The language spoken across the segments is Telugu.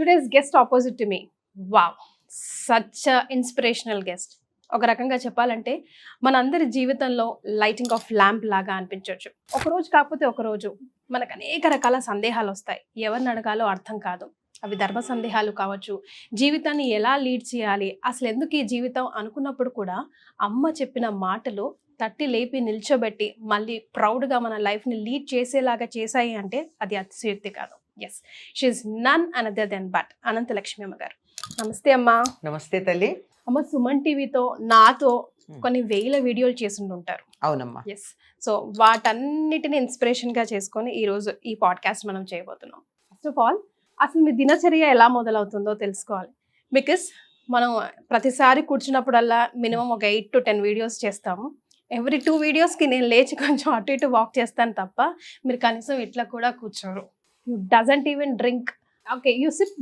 Today's guest opposite to me. Wow, such inspirational guest. ఒక రకంగా చెప్పాలంటే మనందరి జీవితంలో లైటింగ్ ఆఫ్ ల్యాంప్ లాగా అనిపించవచ్చు. ఒకరోజు కాకపోతే ఒకరోజు మనకు అనేక రకాల సందేహాలు వస్తాయి. ఎవరిని అడగాలో అర్థం కాదు. అవి ధర్మ సందేహాలు కావచ్చు, జీవితాన్ని ఎలా లీడ్ చేయాలి, అసలు ఎందుకు ఈ జీవితం అనుకున్నప్పుడు కూడా అమ్మ చెప్పిన మాటలు తట్టి లేపి నిల్చోబెట్టి మళ్ళీ ప్రౌడ్గా మన లైఫ్ని లీడ్ చేసేలాగా చేశాయి అంటే అది అతిశయోక్తి కాదు. Yes, she is none another than but Ananthalakshmi అమ్మ గారు. నమస్తే అమ్మా. నమస్తే తల్లి. అమ్మ, సుమన్ టీవీతో నాతో కొన్ని వేల వీడియోలు చేస్తుంటారు. అవునమ్మా. ఎస్, సో వాటన్నిటిని ఇన్స్పిరేషన్గా చేసుకొని ఈరోజు ఈ పాడ్కాస్ట్ మనం చేయబోతున్నాం. ఫస్ట్ ఆఫ్ ఆల్, అసలు మీ దినచర్య ఎలా మొదలవుతుందో తెలుసుకోవాలి. బికాస్ మనం ప్రతిసారి కూర్చున్నప్పుడల్లా మినిమం ఒక 8 to 10 వీడియోస్ చేస్తాము. ఎవ్రీ 2 వీడియోస్కి నేను లేచి కొంచెం అటు ఇటు వాక్ చేస్తాను తప్ప మీరు కనీసం ఇట్లా కూడా కూర్చోరు. You doesn't even drink. Okay, you sip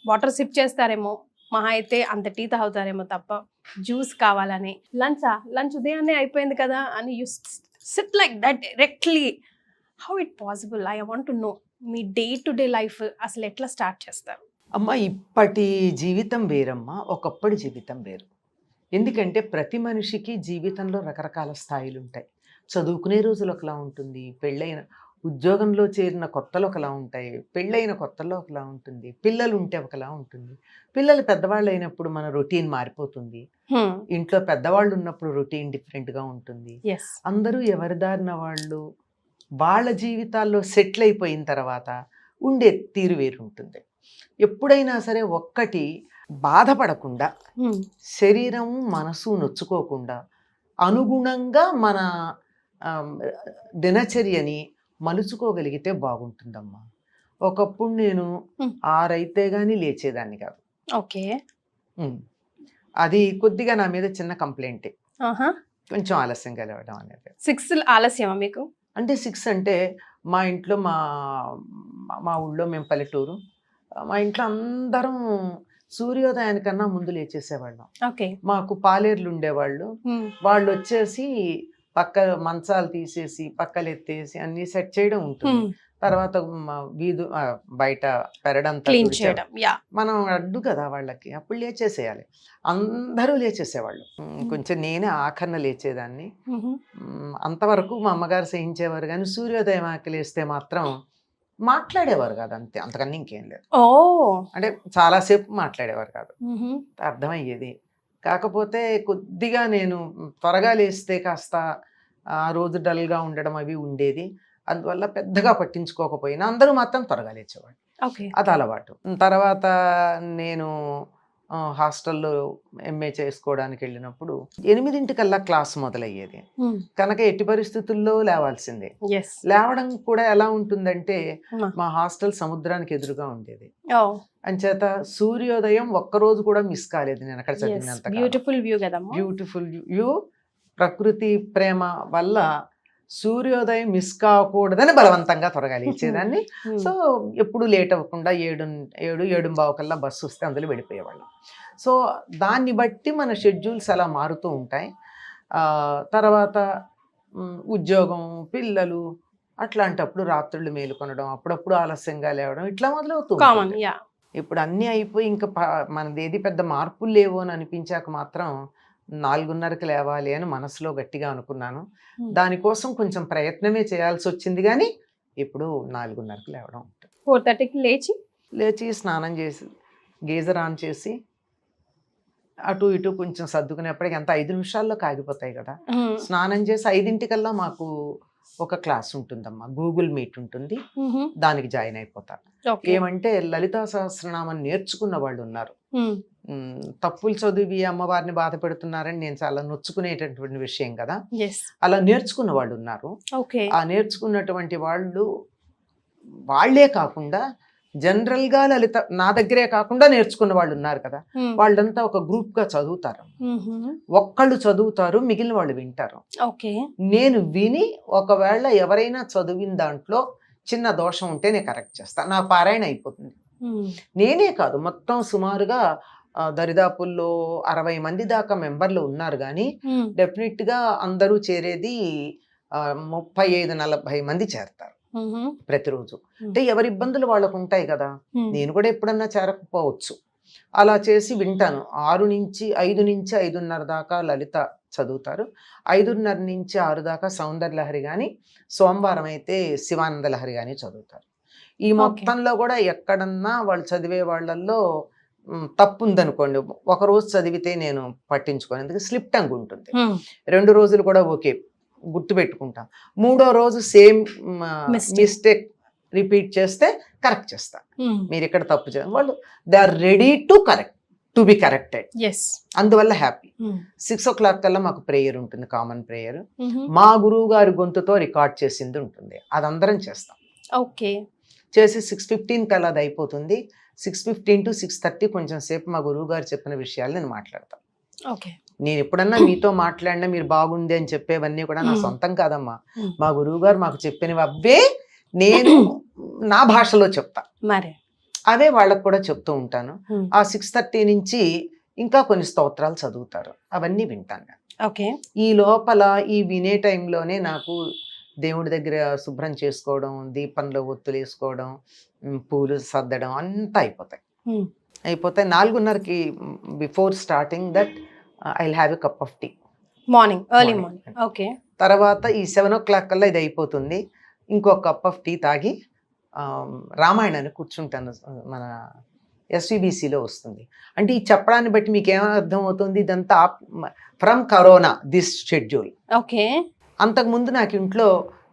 water sip చేస్తారేమో, మహా అయితే అంత టీ తాగుతారేమో తప్ప జ్యూస్ కావాలని. లంచ్ ఉదయాన్నే అయిపోయింది కదా అని you SIT like that directly. How it possible? I want to know me day to day life అసలు ఎట్లా స్టార్ట్ చేస్తారు? అమ్మ, ఇప్పటి జీవితం వేరమ్మా, ఒకప్పటి జీవితం వేరు. ఎందుకంటే ప్రతి మనిషికి జీవితంలో రకరకాల స్థాయిలు ఉంటాయి. చదువుకునే రోజులు ఒకలా ఉంటుంది, పెళ్ళైన ఉద్యోగంలో చేరిన కొత్తలు ఒకలా ఉంటాయి, పెళ్ళైన కొత్తలో ఒకలా ఉంటుంది, పిల్లలు ఉంటే ఒకలా ఉంటుంది. పిల్లలు పెద్దవాళ్ళు అయినప్పుడు మన రొటీన్ మారిపోతుంది. ఇంట్లో పెద్దవాళ్ళు ఉన్నప్పుడు రొటీన్ డిఫరెంట్గా ఉంటుంది. అందరూ ఎవరి దారిన వాళ్ళు వాళ్ళ జీవితాల్లో సెటిల్ అయిపోయిన తర్వాత ఉండే తీరు వేరుంటుంది. ఎప్పుడైనా సరే ఒక్కటి బాధపడకుండా, శరీరం మనసు నొచ్చుకోకుండా అనుగుణంగా మన దినచర్యని మలుచుకోగలిగితే బాగుంటుందమ్మా. ఒకప్పుడు నేను 6 అయితే కానీ లేచేదాన్ని కాదు. ఓకే, అది కొద్దిగా నా మీద చిన్న కంప్లైంటే, కొంచెం ఆలస్యంగా లేవడం అనేది. 6 ఆలస్యమా మీకు? అంటే 6 అంటే మా ఇంట్లో మా ఊళ్ళో, మేము పల్లెటూరు, మా ఇంట్లో అందరం సూర్యోదయానికన్నా ముందు లేచేసేవాళ్ళం. మాకు పాలేర్లు ఉండేవాళ్ళు. వాళ్ళు వచ్చేసి పక్క మంచాలు తీసేసి పక్కలు ఎత్తేసి అన్ని సెట్ చేయడం ఉంటుంది. తర్వాత బయట పెరడంతా మనం అడ్డు కదా వాళ్ళకి, అప్పుడు లేచేసేయాలి. అందరూ లేచేసేవాళ్ళు. కొంచెం నేనే ఆఖరణ లేచేదాన్ని. అంతవరకు మా అమ్మగారు సహించేవారు, కానీ సూర్యోదయం ఆకలేస్తే మాత్రం మాట్లాడేవారు కాదు, అంతే, అంతకన్నా ఇంకేం లేదు. అంటే చాలాసేపు మాట్లాడేవారు కాదు, అర్థమయ్యేది. కాకపోతే కొద్దిగా నేను త్వరగా లేస్తే కాస్త ఆ రోజు డల్గా ఉండడం అవి ఉండేది. అందువల్ల పెద్దగా పట్టించుకోకపోయినా అందరూ మాత్రం త్వరగా లేచేవాడు. అది అలవాటు. తర్వాత నేను హాస్టల్లో MA చేసుకోవడానికి వెళ్ళినప్పుడు 8 క్లాస్ మొదలయ్యేది కనుక ఎట్టి పరిస్థితుల్లో లేవాల్సిందే. లేవడం కూడా ఎలా ఉంటుందంటే, మా హాస్టల్ సముద్రానికి ఎదురుగా ఉండేది. అంచేత సూర్యోదయం ఒక్కరోజు కూడా మిస్ కాలేదు నేను అక్కడ చదివినంత. బ్యూటిఫుల్ వ్యూ, ప్రకృతి ప్రేమ వల్ల సూర్యోదయం మిస్ కాకూడదని బలవంతంగా త్వరగా లేచేదాన్ని. సో ఎప్పుడు లేట్ అవ్వకుండా 7:15 కల్లా బస్సు వస్తే అందులో వెళ్ళిపోయేవాళ్ళం. సో దాన్ని బట్టి మన షెడ్యూల్స్ అలా మారుతూ ఉంటాయి. తర్వాత ఉద్యోగం, పిల్లలు, అట్లాంటప్పుడు రాత్రుళ్ళు మేలుకొనడం, అప్పుడప్పుడు ఆలస్యంగా లేవడం, ఇట్లా మొదలవుతూ ఉంటుంది. ఇప్పుడు అన్నీ అయిపోయి ఇంకా మనదేది పెద్ద మార్పులు లేవు అని అనిపించాక మాత్రం 4:30కి లేవాలి అని మనసులో గట్టిగా అనుకున్నాను. దానికోసం కొంచెం ప్రయత్నమే చేయాల్సి వచ్చింది, కానీ ఇప్పుడు 4:30కి లేవడం. 4:30కి లేచి స్నానం చేసి గీజర్ ఆన్ చేసి అటు ఇటు కొంచెం సర్దుకునేప్పటికి ఎంత 5 నిమిషాల్లో కాగిపోతాయి కదా. స్నానం చేసి 5:00కల్లా మాకు ఒక క్లాస్ ఉంటుందమ్మా, గూగుల్ మీట్ ఉంటుంది, దానికి జాయిన్ అయిపోతారు. ఏమంటే లలితా సహస్రనామం నేర్చుకున్న వాళ్ళు ఉన్నారు. తప్పులు చదివి అమ్మవారిని బాధ పెడుతున్నారని నేను చాలా నొచ్చుకునేటటువంటి విషయం కదా. అలా నేర్చుకున్న వాళ్ళు ఉన్నారు. ఆ నేర్చుకున్నటువంటి వాళ్ళే కాకుండా జనరల్గా లలిత నా దగ్గరే కాకుండా నేర్చుకున్న వాళ్ళు ఉన్నారు కదా, వాళ్ళంతా ఒక గ్రూప్ గా చదువుతారు. ఒక్కళ్ళు చదువుతారు, మిగిలిన వాళ్ళు వింటారు. నేను విని ఒకవేళ ఎవరైనా చదివిన దాంట్లో చిన్న దోషం ఉంటే నేను కరెక్ట్ చేస్తాను, నా పారాయణ అయిపోతుంది. నేనే కాదు, మొత్తం సుమారుగా దరిదాపుల్లో 60 మంది దాకా మెంబర్లు ఉన్నారు, కానీ డెఫినెట్ గా అందరూ చేరేది 35-40 మంది చేరతారు. ప్రతిరోజు. అంటే ఎవరి ఇబ్బందులు వాళ్ళకు ఉంటాయి కదా, నేను కూడా ఎప్పుడన్నా చేరకపోవచ్చు. అలా చేసి వింటాను. 5 నుంచి 5:30 దాకా లలిత చదువుతారు. 5:30 నుంచి 6 దాకా సౌందర్య లహరి కానీ, సోమవారం అయితే శివానంద లహరి కానీ చదువుతారు. ఈ మొత్తంలో కూడా ఎక్కడన్నా వాళ్ళు చదివే వాళ్ళల్లో తప్పు ఉందనుకోండి, ఒకరోజు చదివితే నేను పట్టించుకోను, ఎందుకంటే స్లిప్ టంగ్ ఉంటుంది. 2 రోజులు కూడా ఓకే గుర్తు పెట్టుకుంటాం. 3వ రోజు సేమ్ మిస్టేక్ రిపీట్ చేస్తే కరెక్ట్ చేస్తా. మీరు ఇక్కడ తప్పు చేయాలి, వాళ్ళు they are ready to be corrected. అందువల్ల హ్యాపీ. 6 o'clock కల్లా మాకు ప్రేయర్ ఉంటుంది, కామన్ ప్రేయర్. మా గురువు గారి గొంతుతో రికార్డ్ చేసింది ఉంటుంది, అది అందరం చేస్తాం. ఓకే, చేసి 6:15 కల్లా అది అయిపోతుంది. 6:15 to 6:30 కొంచెం సేపు మా గురువు గారు చెప్పిన విషయాలు నేను మాట్లాడతాను. నేను ఎప్పుడన్నా మీతో మాట్లాడినా మీరు బాగుంది అని చెప్పేవన్నీ కూడా నా సొంతం కాదమ్మా, మా గురువు గారు మాకు చెప్పినవి అవే నేను నా భాషలో చెప్తా, మరి అవే వాళ్ళకు కూడా చెప్తూ ఉంటాను. ఆ 6:30 నుంచి ఇంకా కొన్ని స్తోత్రాలు చదువుతారు, అవన్నీ వింటాను. ఓకే, ఈ లోపల ఈ వినే టైంలోనే నాకు దేవుడి దగ్గర శుభ్రం చేసుకోవడం, దీపంలో ఒత్తులు వేసుకోవడం, పూలు సర్దడం అంతా అయిపోతాయి. 4:30కి before starting that I will have a cup of tea morning, early morning. Okay, తర్వాత ఈ 7 o'clock కల్లా ఇది అయిపోతుంది. ఇంకో కప్ ఆఫ్ టీ తాగి రామాయణాన్ని కూర్చుంటాను. మన SVBCలో వస్తుంది. అంటే ఈ చెప్పడాన్ని బట్టి మీకు ఏమైనా అర్థం అవుతుంది, ఇదంతా from corona this schedule. Okay, అంతకుముందు నాకు ఇంట్లో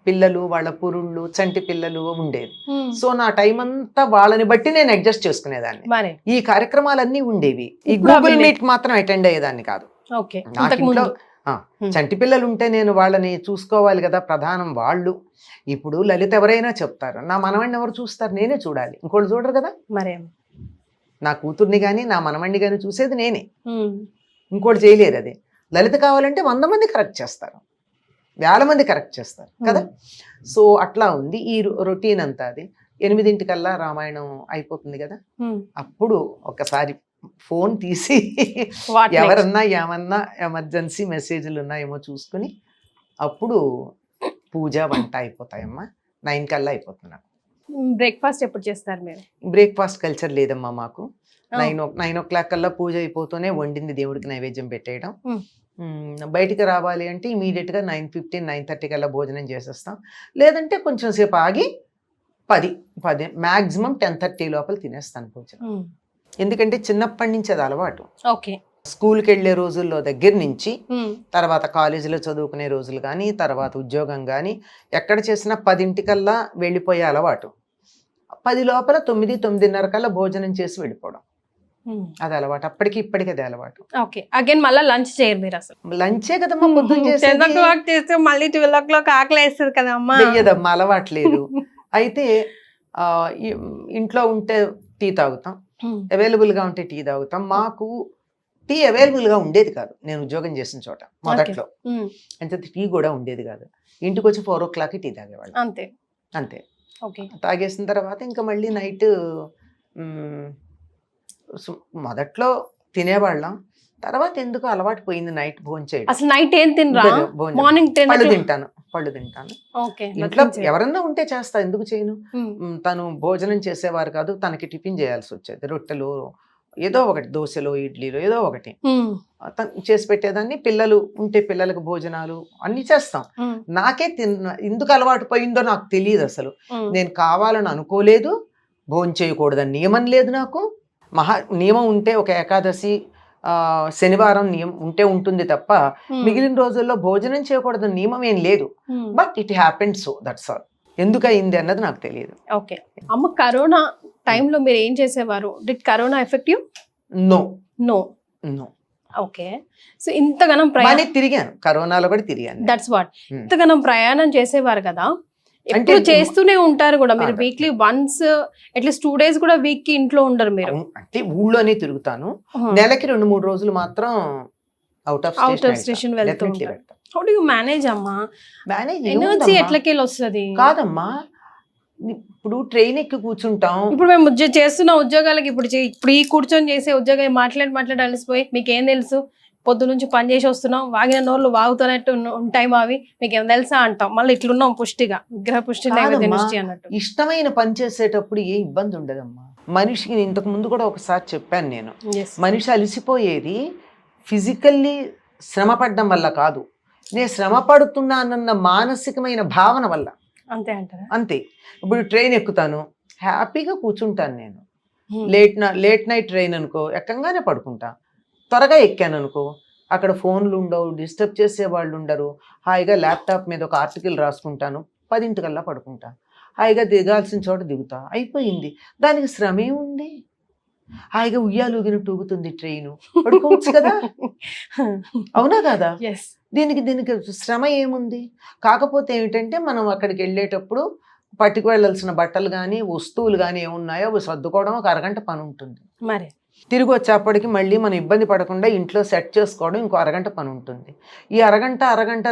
పిల్లలు, వాళ్ళ పురుళ్ళు, చంటి పిల్లలు ఉండేది. సో నా టైం అంతా వాళ్ళని బట్టి నేను అడ్జస్ట్ చేసుకునేదాన్ని. ఈ కార్యక్రమాలన్నీ ఉండేవి. ఈ గూగుల్ మీట్ మాత్రం అటెండ్ అయ్యేదాన్ని కాదు. నాకు ఇంట్లో చంటి పిల్లలు ఉంటే నేను వాళ్ళని చూసుకోవాలి కదా, ప్రధానం వాళ్ళు. ఇప్పుడు లలిత ఎవరైనా చెప్తారు, నా మనవడిని ఎవరు చూస్తారు, నేనే చూడాలి, ఇంకోళ్ళు చూడరు కదా. నా కూతుర్ని కానీ నా మనవడిని కానీ చూసేది నేనే, ఇంకోటి చేయలేరు. అది లలిత కావాలంటే 100 మంది కరెక్ట్ చేస్తారు, 1000 మంది కరెక్ట్ చేస్తారు కదా. సో అట్లా ఉంది ఈ రొటీన్ అంతా. అది 8 కల్లా రామాయణం అయిపోతుంది కదా. అప్పుడు ఒకసారి ఫోన్ తీసి ఎవరన్నా ఏమన్నా ఎమర్జెన్సీ మెసేజ్లు ఉన్నాయేమో చూసుకుని అప్పుడు పూజ వంట అయిపోతాయమ్మా. 9 కల్లా అయిపోతుంది. బ్రేక్ఫాస్ట్ ఎప్పుడు చేస్తారు మీరు? బ్రేక్ఫాస్ట్ కల్చర్ లేదమ్మా మాకు. 9 o'clock కల్లా పూజ అయిపోతూనే వండింది దేవుడికి నైవేద్యం పెట్టేయడం. బయటికి రావాలి అంటే ఇమీడియట్గా 9:15, 9:30 కల్లా భోజనం చేసేస్తాం. లేదంటే కొంచెం సేపు ఆగి 10 మ్యాక్సిమం 10:30 లోపల తినేస్తాను భోజనం. ఎందుకంటే చిన్నప్పటి నుంచి అది అలవాటు. ఓకే, స్కూల్కి వెళ్ళే రోజుల్లో దగ్గర నుంచి, తర్వాత కాలేజీలో చదువుకునే రోజులు కానీ, తర్వాత ఉద్యోగం కానీ, ఎక్కడ చేసినా 10 కల్లా వెళ్ళిపోయే అలవాటు. 10 లోపల 9, 9:30 కల్లా భోజనం చేసి వెళ్ళిపోవడం, అది అలవాటు. అప్పటికి ఇప్పటికి అది అలవాటు. ఓకే, అగైన్ మళ్ళీ లంచ్ చేయరు మీరు? అసలు లంచే కదమ్మా పొద్దున్న చేసి. 10 o'clock చేస్తే మళ్ళీ 12 o'clock ఆకలి వేస్తుంది కదమ్మా. వెయ్యదమ్మా, అలవాట్లేదు. అయితే ఇంట్లో ఉంటే టీ తాగుతాం, అవైలబుల్గా ఉంటే టీ తాగుతాం. మాకు టీ అవైలబుల్గా ఉండేది కాదు నేను ఉద్యోగం చేసిన చోట మొదట్లో. అంటే టీ కూడా ఉండేది కాదు. ఇంటికి వచ్చి 4 o'clockకి టీ తాగేవాళ్ళు, అంతే. తాగేసిన తర్వాత ఇంకా మళ్ళీ నైట్ మొదట్లో తినేవాళ్ళం, తర్వాత ఎందుకు అలవాటు పోయింది నైట్ భోజనం చేయడం. అసలు నైట్ ఏం తినరా? మార్నింగ్ పళ్ళు తింటాను. ఇంట్లో ఎవరన్నా ఉంటే చేస్తా, ఎందుకు చేయను. తను భోజనం చేసేవారు కాదు, తనకి టిఫిన్ చేయాల్సి వచ్చేది. రొట్టెలు ఏదో ఒకటి, దోశలో ఇడ్లీలో ఏదో ఒకటి చేసి పెట్టేదాన్ని. పిల్లలు ఉంటే పిల్లలకు భోజనాలు అన్ని చేస్తాం. నాకే ఎందుకు అలవాటు పోయిందో నాకు తెలియదు అసలు. నేను కావాలని అనుకోలేదు, భోజనం చేయకూడదని నియమం లేదు నాకు. నియమం ఉంటే ఒక ఏకాదశి, శనివారం నియమం ఉంటే ఉంటుంది తప్ప మిగిలిన రోజుల్లో భోజనం చేయకూడదని నియమం ఏం లేదు. But it happened, so that's all. ఎందుకు అయింది అన్నది నాకు తెలియదు. ఓకే అమ్మ, కరోనా టైంలో మీరు ఏం చేసేవారు? Did corona effect you? No. Okay, so ఇంతగానం తిరిగాను, కరోనాలో కూడా తిరిగాను. That's what. ఇంతగానం ప్రయాణం చేసేవారు కదా, ఎప్పుడు చేస్తూనే ఉంటారు కూడా మీరు. వీక్లీ వన్స్ అట్లీస్ట్ 2 days కూడా వీక్ కి ఇంట్లో ఉండరు మీరు? అంటే ఊళ్ళోనే తిరుగుతాను. నెలకి 2-3 రోజులు మాత్రం అవుట్ ఆఫ్ స్టేషన్ వెళ్తూ ఉంటాను. హౌ డు యు మేనేజ్ అమ్మా? ఎనర్జీ ఎట్లకెళ్ళి వస్తుంది? కాదమ్మా, ఇప్పుడు ట్రైన్ ఎక్కి కూర్చుంటాం. ఇప్పుడు మేము చేస్తున్న ఉద్యోగాలకి ఇప్పుడు ఈ కూర్చొని చేసే ఉద్యోగం మాట్లాడి అలసిపోయి మీకేం తెలుసు? పొద్దు నుంచి పని చేసి వస్తున్నాం, వాగిన నోళ్ళు వాగుతున్నట్టు ఉంటాయి మావి, మీకు ఏం తెలుసా అంటాం. మళ్ళీ ఇట్లున్నాం పుష్టిగా, విగ్రహ పుష్టి నైవేద్య పుష్టి అన్నట్టు. ఇష్టమైన పని చేసేటప్పుడు ఏ ఇబ్బంది ఉండదమ్మా. మనిషికి ఇంతకు ముందు కూడా ఒకసారి చెప్పాను నేను, మనిషి అలసిపోయేది ఫిజికల్లీ శ్రమ పడడం వల్ల కాదు, నేను శ్రమ పడుతున్నానన్న మానసికమైన భావన వల్ల. అంతే అంటారా? అంతే. ఇప్పుడు ట్రైన్ ఎక్కుతాను, హ్యాపీగా కూర్చుంటాను నేను. లేట్ నైట్ ట్రైన్ అనుకో, ఎక్కంగానే పడుకుంటా. త్వరగా ఎక్కాను అనుకో, అక్కడ ఫోన్లు ఉండవు, డిస్టర్బ్ చేసే వాళ్ళు ఉండరు, హాయిగా ల్యాప్టాప్ మీద ఒక ఆర్టికల్ రాసుకుంటాను, 10 పడుకుంటా, హాయిగా దిగాల్సిన చోట దిగుతా, అయిపోయింది. దానికి శ్రమ ఏముంది? హాయిగా ఉయ్యాలుగినట్టు ఊగుతుంది ట్రైను, పడుకోవచ్చు కదా. అవునా కదా? దీనికి శ్రమ ఏముంది? కాకపోతే ఏమిటంటే మనం అక్కడికి వెళ్ళేటప్పుడు పట్టుకు వెళ్ళాల్సిన బట్టలు కానీ వస్తువులు కానీ ఏమున్నాయో అవి సర్దుకోవడం ఒక అరగంట పని ఉంటుంది. మరి తిరిగి వచ్చేప్పటికి మళ్ళీ మనం ఇబ్బంది పడకుండా ఇంట్లో సెట్ చేసుకోవడం ఇంకో అరగంట పని ఉంటుంది. ఈ అరగంట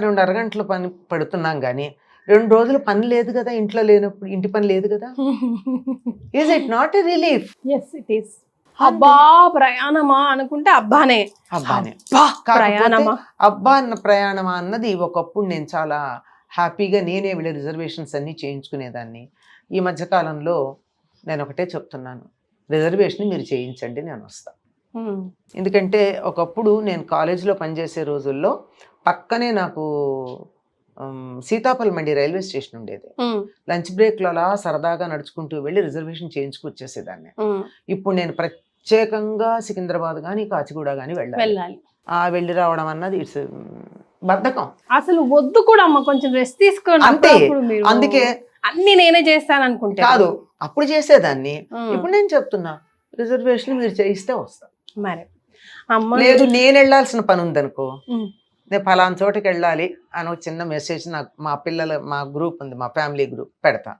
2 అరగంటల పని పడుతున్నాం కానీ 2 రోజులు పని లేదు కదా, ఇంట్లో లేనప్పుడు ఇంటి పని లేదు కదా. Is it not a relief? yes it is. అబ్బా ప్రయాణమా అనుకుంటే అబ్బానే ప్రయాణమా, అబ్బా అన్న ప్రయాణమా అన్నది ఒకప్పుడు నేను చాలా హ్యాపీగా నేనే వీళ్ళ రిజర్వేషన్స్ అన్నీ చేయించుకునేదాన్ని. ఈ మధ్యకాలంలో నేను ఒకటే చెప్తున్నాను, రిజర్వేషన్ మీరు చేయించండి, నేను వస్తాను. ఎందుకంటే ఒకప్పుడు నేను కాలేజీలో పనిచేసే రోజుల్లో పక్కనే నాకు సీతాఫల్ మండి రైల్వే స్టేషన్ ఉండేది. లంచ్ బ్రేక్లో అలా సరదాగా నడుచుకుంటూ వెళ్ళి రిజర్వేషన్ చేయించుకొచ్చేసేదాన్ని. ఇప్పుడు నేను ప్రత్యేకంగా సికింద్రాబాద్ కానీ కాచిగూడ కానీ వెళ్ళాలి. వెళ్ళి రావడం అన్నది ఇట్స్ బద్ధకం. అసలు వద్దు కూడా అమ్మ, కొంచెం రెస్ట్ తీసుకోండి. అంతే. అందుకే అన్ని నేనే చేస్తాను అనుకుంటే కాదు, అప్పుడు చేసేదాన్ని. ఇప్పుడు నేను చెప్తున్నా, రిజర్వేషన్ మీరు చేయిస్తే వస్తా. మరి అమ్మ లేదు నేను వెళ్ళాల్సిన పని ఉందనుకో, నేను ఫలానా చోటకి వెళ్ళాలి అని ఒక చిన్న మెసేజ్ నాకు మా గ్రూప్ ఉంది, మా ఫ్యామిలీ గ్రూప్ పెడతా,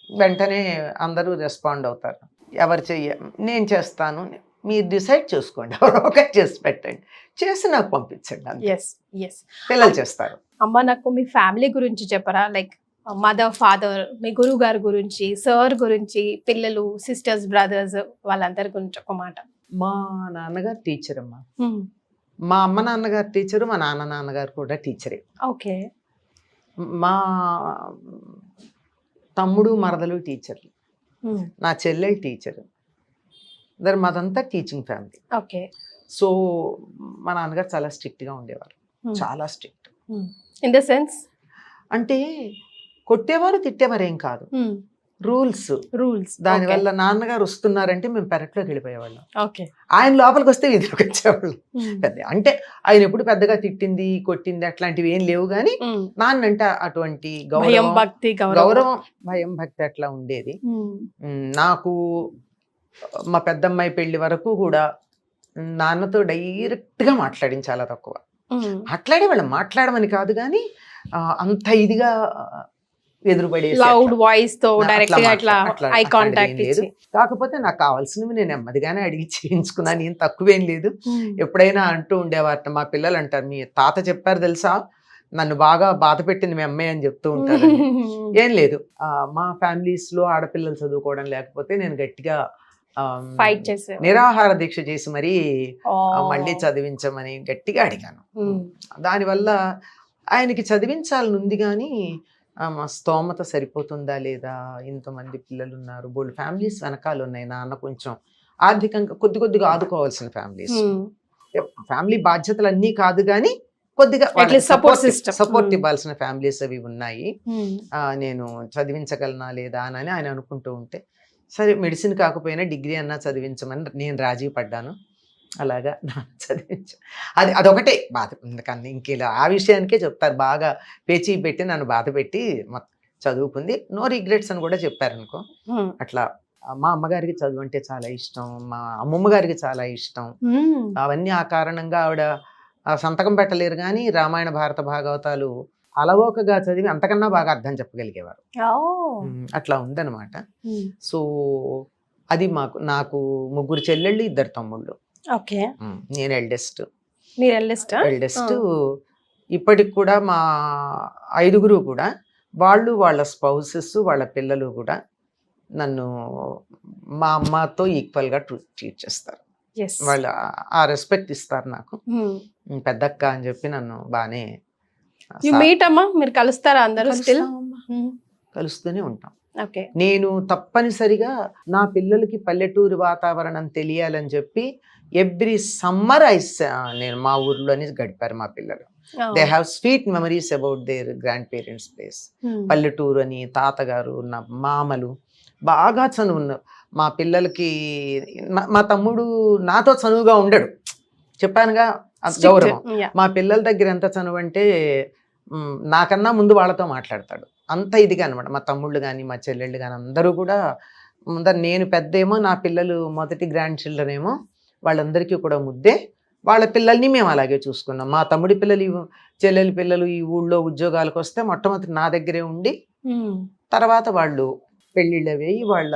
వెంటనే అందరూ రెస్పాండ్ అవుతారు. ఎవరు నేను చేస్తాను, మీరు డిసైడ్ చేసుకోండి, ఎవరో ఒకటి చేసి పెట్టండి, చేసి నాకు పంపించండి. పిల్లలు చేస్తారు. అమ్మ నాకు మీ ఫ్యామిలీ గురించి చెప్పరా? లైక్ మదర్, ఫాదర్, మీ గురువు గారి గురించి, సార్ గురించి, పిల్లలు, సిస్టర్స్, బ్రదర్స్, వాళ్ళందరి గురించి ఒక మాట. మా నాన్నగారు టీచర్ అమ్మా. మా అమ్మ నాన్నగారు టీచరు, మా నాన్నగారు కూడా టీచరే. ఓకే. మా తమ్ముడు మరదలు టీచర్లు, నా చెల్లెలు టీచరు. మాదంతా టీచింగ్ ఫ్యామిలీ. ఓకే. సో మా నాన్నగారు చాలా స్ట్రిక్ట్గా ఉండేవారు, చాలా స్ట్రిక్ట్. ఇన్ ద సెన్స్ అంటే కొట్టేవారు తిట్టేవారు ఏం కాదు, రూల్స్. దానివల్ల నాన్నగారు వస్తున్నారంటే మేము పెరట్లోకి వెళ్ళిపోయేవాళ్ళం. ఆయన లోపలికి వస్తే వీధిలోకి వచ్చేవాళ్ళం. అంటే ఆయన ఎప్పుడు పెద్దగా తిట్టింది కొట్టింది అట్లాంటివి ఏం లేవు, కానీ నాన్న అంటే అటువంటి గౌరవం, భయం, భక్తి అట్లా ఉండేది. నాకు మా పెద్దమ్మాయి పెళ్లి వరకు కూడా నాన్నతో డైరెక్ట్గా మాట్లాడింది చాలా తక్కువ. మాట్లాడేవాళ్ళం, మాట్లాడమని కాదు కానీ అంత ఇదిగా ఎదురుపడే లౌడ్ వాయిస్ తో డైరెక్ట్ గా అట్లా ఐ కాంటాక్ట్ లేదు. కాకపోతే నాకు కావాల్సినవి నేను నెమ్మదిగానే అడిగి చేయించుకున్నాను, ఏం తక్కువేం లేదు. ఎప్పుడైనా అంటూ ఉండేవారు మా పిల్లలు, అంటారు మీ తాత చెప్పారు తెలుసా, నన్ను బాగా బాధ పెట్టింది మీ అమ్మాయి అని చెప్తూ ఉంటారు. ఏం లేదు, మా ఫ్యామిలీస్ లో ఆడపిల్లలు చదువుకోవడం లేకపోతే నేను గట్టిగా ఫైట్ చేసే, నిరాహార దీక్ష చేసి మరీ మళ్ళీ చదివించమని గట్టిగా అడిగాను. దానివల్ల ఆయనకి చదివించాలని ఉంది కానీ మా స్తోమత సరిపోతుందా లేదా, ఇంతమంది పిల్లలు ఉన్నారు, బోల్డ్ ఫ్యామిలీస్ వెనకాల ఉన్నాయి, నాన్న కొంచెం ఆర్థికంగా కొద్దిగా ఆదుకోవాల్సిన ఫ్యామిలీస్. ఫ్యామిలీ బాధ్యతలు అన్నీ కాదు కానీ కొద్దిగా సపోర్ట్ ఇవ్వాల్సిన ఫ్యామిలీస్ అవి ఉన్నాయి. నేను చదివించగలనా లేదా అని ఆయన అనుకుంటూ ఉంటే, సరే మెడిసిన్ కాకపోయినా డిగ్రీ అన్నా చదివించమని నేను రాజీ పడ్డాను. అలాగా చదివించ, అదొకటే బాధ. ఎందుకన్నా ఇంకేలా ఆ విషయానికే చెప్తారు, బాగా పేచీ పెట్టి నన్ను బాధ పెట్టి చదువుకుంది, నో రిగ్రెట్స్ అని కూడా చెప్పారనుకో. అట్లా మా అమ్మగారికి చదువు అంటే చాలా ఇష్టం, మా అమ్మమ్మ గారికి చాలా ఇష్టం. అవన్నీ ఆ కారణంగా ఆవిడ సంతకం పెట్టలేరు కానీ రామాయణ భారత భాగవతాలు అలవోకగా చదివి అంతకన్నా బాగా అర్థం చెప్పగలిగేవారు. అట్లా ఉందన్నమాట. సో అది నాకు 3 చెల్లెళ్ళు, 2 తమ్ముళ్ళు. నేను ఎల్డెస్ట్. ఇప్పటికి కూడా మా 5గురు కూడా వాళ్ళ స్పౌసెస్, వాళ్ళ పిల్లలు కూడా నన్ను మా అమ్మతో ఈక్వల్గా ట్రీట్ చేస్తారు. Yes. వాళ్ళు ఆ రెస్పెక్ట్ ఇస్తారు నాకు. పెద్దక్క అని చెప్పి నన్ను బాగానే You meet అమ్మా, మీరు కలుస్తారా అందరూ స్టిల్? కలుస్తూనే ఉంటాం. ఓకే. నేను తప్పనిసరిగా నా పిల్లలకి పల్లెటూరు వాతావరణం తెలియాలని చెప్పి ఎవ్రీ సమ్మర్ నేను మా ఊర్లోనే గడిపారు మా పిల్లలు. They have sweet memories about their grand parents place. పల్లెటూరు అని, తాతగారు, నా మామలు బాగా చనువు ఉన్నారు మా పిల్లలకి. మా తమ్ముడు నాతో చనువుగా ఉండడు, చెప్పానుగా గౌరవం. మా పిల్లల దగ్గర ఎంత చనువు అంటే నాకన్నా ముందు వాళ్ళతో మాట్లాడతాడు, అంత ఇదిగా అనమాట. మా తమ్ముళ్ళు కానీ మా చెల్లెళ్ళు కానీ అందరూ కూడా ముందర, నేను పెద్దేమో, నా పిల్లలు మొదటి గ్రాండ్ చిల్డ్రన్ ఏమో, వాళ్ళందరికీ కూడా ముద్దే. వాళ్ళ పిల్లల్ని మేము అలాగే చూసుకున్నాం. మా తమ్ముడి పిల్లలు, చెల్లెలి పిల్లలు ఈ ఊళ్ళో ఉద్యోగాలకు వస్తే మొట్టమొదటి నా దగ్గరే ఉండి, తర్వాత వాళ్ళు పెళ్ళిళ్ళు వేయి వాళ్ళ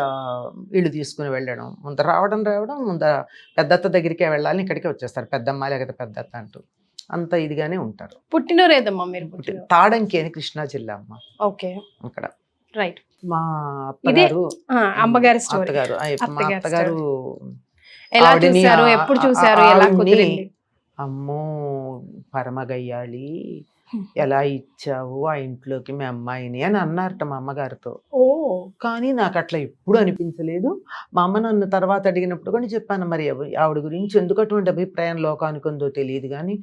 ఇల్లు తీసుకుని వెళ్ళడం, ముందర రావడం ముందర పెద్దత్త దగ్గరికే వెళ్ళాలి, ఇక్కడికే వచ్చేస్తారు పెద్దమ్మ లేకపోతే పెద్దత్త అంటూ, అంత ఇదిగానే ఉంటారు. పుట్టినూరు ఏదమ్మా మీరు? తాడంకి అని కృష్ణా జిల్లా అమ్మ. ఓకే, అక్కడ రైట్. మా అత్తగారు, అమ్మగారి అత్తగారు, మా అత్తగారు ఎలా చూసారు, ఎప్పుడు చూసారు, ఎలా కుదిరింది? అమ్మో పరమగయ్యాలి, ఎలా ఇచ్చావు ఆ ఇంట్లోకి మీ అమ్మాయిని అని అన్నారట మా అమ్మగారితో. కానీ నాకు అట్లా ఎప్పుడు అనిపించలేదు. మా అమ్మ నన్ను తర్వాత అడిగినప్పుడు కూడా చెప్పాను, మరి ఆవిడ గురించి ఎందుకు అటువంటి అభిప్రాయం లోకానికి ఉందో తెలియదు, కానీ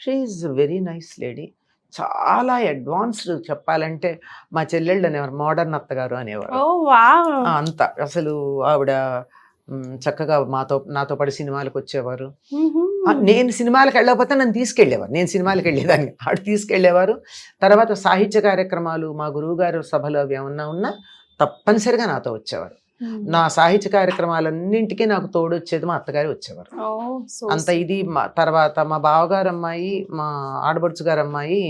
she is very nice lady, చాలా అడ్వాన్స్డ్. చెప్పాలంటే మా చెల్లెళ్ళు అనేవారు మోడర్న్ అత్తగారు అనేవారు. అంత అసలు ఆవిడ చక్కగా నాతో పాటు సినిమాలకు వచ్చేవారు. నేను సినిమాలకు వెళ్ళకపోతే నన్ను తీసుకెళ్ళేవారు, నేను సినిమాలకు వెళ్ళేదాన్ని, ఆడు తీసుకెళ్ళేవారు. తర్వాత సాహిత్య కార్యక్రమాలు, మా గురువుగారు సభలు అవి ఏమన్నా ఉన్నా తప్పనిసరిగా నాతో వచ్చేవారు. నా సాహిత్య కార్యక్రమాలన్నింటికీ నాకు తోడు వచ్చేది మా అత్తగారు వచ్చేవారు. అంత ఇది. తర్వాత మా బావగారు అమ్మాయి, మా ఆడబడుచు గారు అమ్మాయి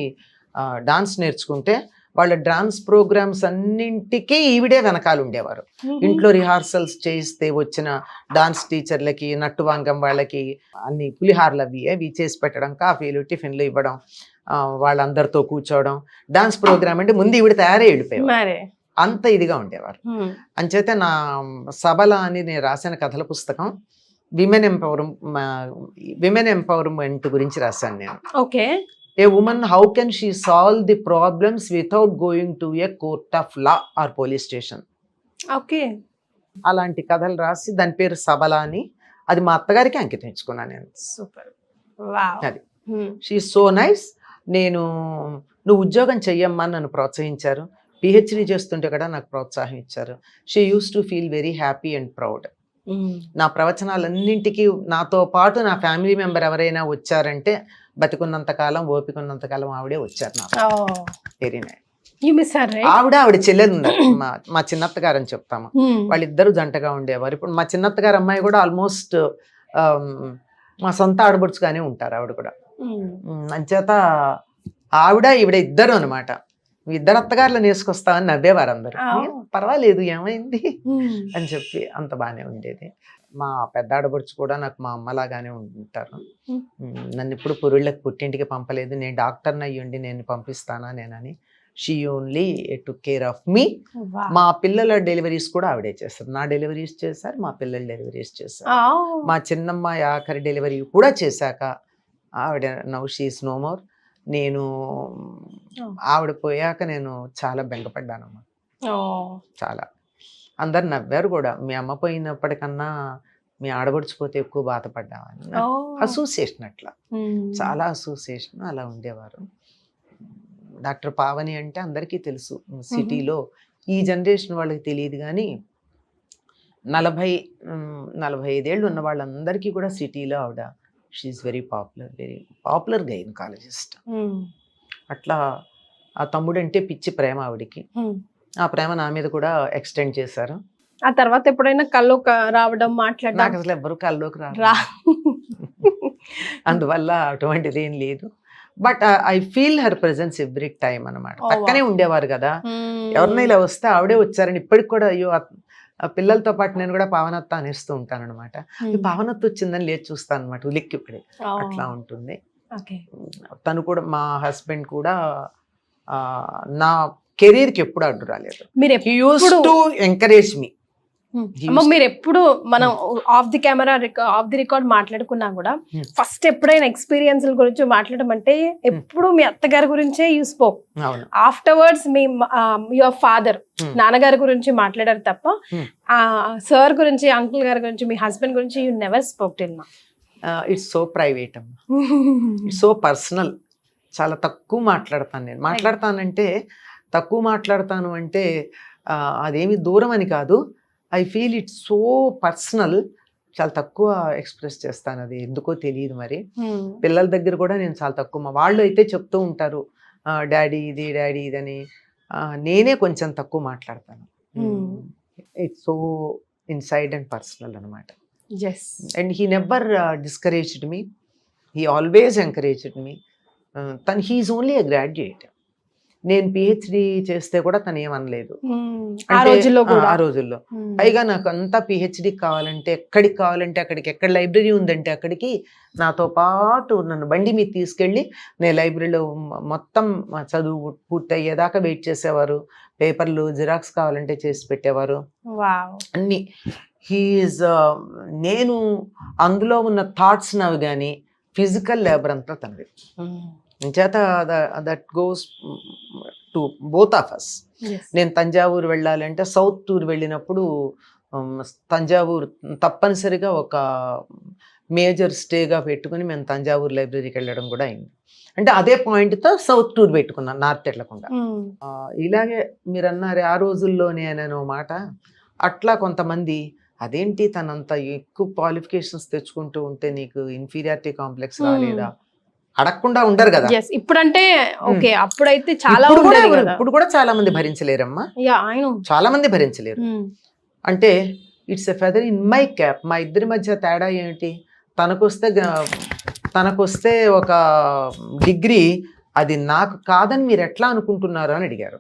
డాన్స్ నేర్చుకుంటే వాళ్ళ డాన్స్ ప్రోగ్రామ్స్ అన్నింటికీ ఈవిడే వెనకాల ఉండేవారు. ఇంట్లో రిహార్సల్స్ చేయిస్తే వచ్చిన డాన్స్ టీచర్లకి, నట్టువాంగం వాళ్ళకి అన్ని పులిహార్లు అవి చేసి పెట్టడం, కాఫీలు టిఫిన్లు ఇవ్వడం, వాళ్ళందరితో కూర్చోవడం. డాన్స్ ప్రోగ్రామ్ అంటే ముందు ఈవిడ తయారై వెళ్ళిపోయారు, అంత ఇదిగా ఉండేవారు. అంచేతే నా సబల అని నేను రాసిన కథల పుస్తకం విమెన్ ఎంపవర్మెంట్ గురించి రాశాను నేను. Okay. A woman, how can she solve the problems without going to a court of law or police station? Okay. అలాంటి కథలు రాసి దాని పేరు సబల అని, అది మా అత్తగారికి అంకితం ఇచ్చుకున్నాను నేను. సూపర్. వావ్. అది షీ ఈజ్ సో నైస్. నువ్వు ఉద్యోగం చెయ్యమ్మా నన్ను ప్రోత్సహించారు, పిహెచ్డి చేస్తుంటే కూడా నాకు ప్రోత్సాహం ఇచ్చారు. She use to feel very happy and proud. నా ప్రవచనాలన్నింటికి నాతో పాటు నా ఫ్యామిలీ మెంబర్ ఎవరైనా వచ్చారంటే బతికున్నంతకాలం, ఓపికన్నంతకాలం ఆవిడే వచ్చారు నాకు. Very nice. ఆవిడ చెల్లెలు ఉన్నారు, మా చిన్నత్త గారు అని చెప్తాము, వాళ్ళిద్దరు జంటగా ఉండేవారు. ఇప్పుడు మా చిన్నత్త గారు అమ్మాయి కూడా ఆల్మోస్ట్ మా సొంత ఆడబడుచుగానే ఉంటారు ఆవిడ కూడా. అంచేత ఈవిడ ఇద్దరు అనమాట. ఇద్దరు అత్తగారులను వేసుకొస్తామని నవ్వేవారు అందరు. పర్వాలేదు ఏమైంది అని చెప్పి అంత బాగానే ఉండేది. మా పెద్ద ఆడబడుచు కూడా నాకు మా అమ్మలాగానే ఉంటారు. నన్ను ఇప్పుడు పురుళ్ళకి పుట్టింటికి పంపలేదు, నేను డాక్టర్ని అయ్యుండి నేను పంపిస్తానా నేనని. She only took care of me. మా పిల్లల డెలివరీస్ కూడా ఆవిడే చేస్తారు. నా డెలివరీస్ చేశారు, మా పిల్లల డెలివరీస్ చేశారు. మా చిన్నమ్మాయి ఆఖరి డెలివరీ కూడా చేశాక ఆవిడ now she is no more. నేను ఆవిడ పోయాక నేను చాలా బెంగపడ్డానమ్మా, చాలా. అందరు నవ్వారు కూడా, మీ అమ్మ పోయినప్పటికన్నా మీ ఆడబడుచుపోతే ఎక్కువ బాధపడ్డామని. అసోసియేషన్ అట్లా, చాలా అసోసియేషన్ అలా ఉండేవారు. డాక్టర్ పావని అంటే అందరికీ తెలుసు సిటీలో, ఈ జనరేషన్ వాళ్ళకి తెలియదు కానీ 40-45 ఏళ్ళు ఉన్న వాళ్ళందరికీ కూడా సిటీలో ఆవిడ షీఈస్ వెరీ పాపులర్ గైనకాలజిస్ట్. అట్లా ఆ తమ్ముడు అంటే పిచ్చి ప్రేమ ఆవిడికి. ఆ ప్రేమ నా మీద కూడా ఎక్స్టెండ్ చేశారు. ఆ తర్వాత ఎప్పుడైనా కల్లోకి రావడం, మాట్లాడడం? నాకు అసలు ఎవ్వరు కల్లోకి రా అందువల్ల అటువంటిది ఏం లేదు. But I feel her presence every time అనమాట. పక్కనే ఉండేవారు కదా, ఎవరినైనా ఇలా వస్తే ఆవిడే వచ్చారని ఇప్పటికి కూడా అయ్యో పిల్లలతో పాటు నేను కూడా పావనత్త అనేస్తూ ఉంటాను అనమాట. పావనత్త వచ్చిందని లేచి చూస్తాను అనమాట, ఉలిక్కిపడి. అట్లా ఉంటుంది. తను కూడా, మా హస్బెండ్ కూడా నా కెరీర్కి ఎప్పుడు అడ్డు రాలేదు. హి యూజ్డ్ టు ఎంకరేజ్ మీ. అమ్మ మీరు ఎప్పుడు మనం of the camera off the record మాట్లాడుకున్నా కూడా ఫస్ట్ ఎప్పుడైనా ఎక్స్పీరియన్స్ గురించి మాట్లాడడం అంటే ఎప్పుడు మీ అత్తగారి గురించే you spoke. Afterwards me your father నాన్నగారి గురించి మాట్లాడారు తప్ప సార్ గురించి అంకుల్ గారి గురించి మీ హస్బెండ్ గురించి you never spoke till now. It's so private అమ్మ, ఇట్స్ సో పర్సనల్. చాలా తక్కువ మాట్లాడతాను నేను. మాట్లాడతానంటే తక్కువ మాట్లాడతాను అంటే అదేమి దూరం అని కాదు. I feel it's so personal. చాలా తక్కువ ఎక్స్ప్రెస్ చేస్తాను, అది ఎందుకో తెలియదు మరి. పిల్లల దగ్గర కూడా నేను చాలా తక్కువ. మా వాళ్ళు అయితే చెప్తూ ఉంటారు డాడీ ఇది డాడీ ఇదని. నేనే కొంచెం తక్కువ మాట్లాడతాను. It's so inside and personal అనమాట. And he never discouraged me, he always encouraged me. He is only a graduate. నేను పిహెచ్డి చేస్తే కూడా తను ఏమనలేదు ఆ రోజుల్లో. పైగా నాకు అంతా పిహెచ్డి కావాలంటే ఎక్కడికి కావాలంటే అక్కడికి, ఎక్కడ లైబ్రరీ ఉందంటే అక్కడికి నాతో పాటు నన్ను బండి మీద తీసుకెళ్ళి నేను లైబ్రరీలో మొత్తం చదువు పూర్తయ్యేదాకా వెయిట్ చేసేవారు. పేపర్లు జిరాక్స్ కావాలంటే చేసి పెట్టేవారు అన్ని. హీఈస్ నేను అందులో ఉన్న థాట్స్ నవి కానీ ఫిజికల్ లేబర్ అంతా తనది. చేత that goes to both of us. నేను తంజావూరు వెళ్ళాలంటే సౌత్ టూర్ వెళ్ళినప్పుడు తంజావూరు తప్పనిసరిగా ఒక మేజర్ స్టేగా పెట్టుకుని మేము తంజావూరు లైబ్రరీకి వెళ్ళడం కూడా అయింది. అంటే అదే పాయింట్తో సౌత్ టూర్ పెట్టుకున్నాను, నార్త్ వెళ్ళకుండా. ఇలాగే మీరు అన్నారు ఆ రోజుల్లోనే అనే మాట. అట్లా కొంతమంది అదేంటి తనంత ఎక్కువ క్వాలిఫికేషన్స్ తెచ్చుకుంటూ ఉంటే నీకు ఇన్ఫీరియారిటీ కాంప్లెక్స్ రాలేదా అడగకుండా ఉండరు కదా. ఇప్పుడంటే ఓకే, అప్పుడైతే చాలా ఇప్పుడు కూడా చాలా మంది భరించలేరమ్మా, చాలా మంది భరించలేరు. అంటే it's a feather in my cap. మా ఇద్దరి మధ్య తేడా ఏమిటి? తనకొస్తే ఒక డిగ్రీ, అది నాకు కాదని మీరు ఎట్లా అనుకుంటున్నారు అని అడిగారు.